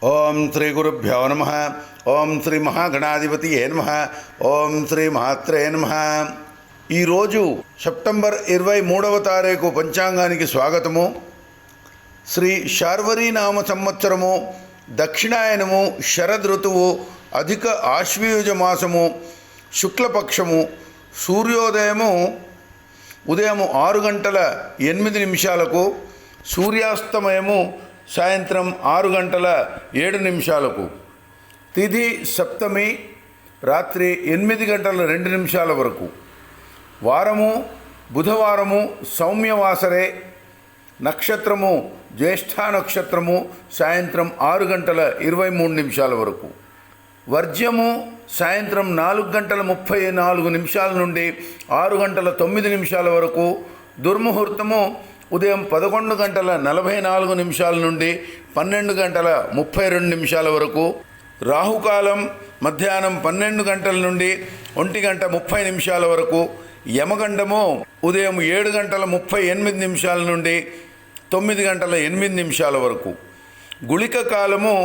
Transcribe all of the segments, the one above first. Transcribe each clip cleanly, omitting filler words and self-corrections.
ఓం శ్రీ గురుభ్యో నమ. ఓం శ్రీ మహాగణాధిపతియే నమ. ఓం శ్రీ మహాత్రే నమ. ఈరోజు సెప్టెంబర్ 23వ తారీఖు పంచాంగానికి స్వాగతము. శ్రీ శార్వరీనామ సంవత్సరము, దక్షిణాయనము, శరదృతువు, అధిక ఆశ్వయుజ మాసము, శుక్లపక్షము, సూర్యోదయము ఉదయం 6:08, సూర్యాస్తమయము సాయంత్రం 6:07. తిథి సప్తమి, రాత్రి 8:02 వరకు. వారము బుధవారము, సౌమ్యవాసరే. నక్షత్రము జ్యేష్ఠ నక్షత్రము, సాయంత్రం 6:23 వరకు. వర్జ్యము సాయంత్రం 4:34 నుండి 6:09 వరకు. దుర్ముహూర్తము ఉదయం 11:44 నుండి 12:32 వరకు. రాహుకాలం మధ్యాహ్నం 12 గంటల నుండి 1:30 వరకు. యమగండము ఉదయం 7:38 నుండి 9:08 వరకు. గుళిక కాలము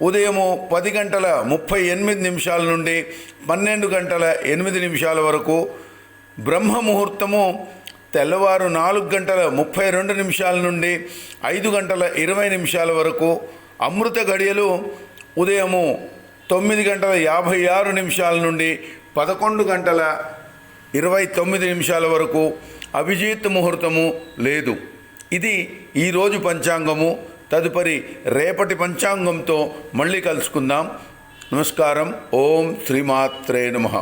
ఉదయము 10:38 నుండి 12:08 వరకు. బ్రహ్మ ముహూర్తము తెల్లవారు 4:32 నుండి 5:20 వరకు. అమృత గడియలు ఉదయము 9:56 నుండి 11:29 వరకు. అభిజిత్ ముహూర్తము లేదు. ఇది ఈరోజు పంచాంగము. తదుపరి రేపటి పంచాంగంతో మళ్ళీ కలుసుకుందాం. నమస్కారం. ఓం శ్రీమాత్రే నమః.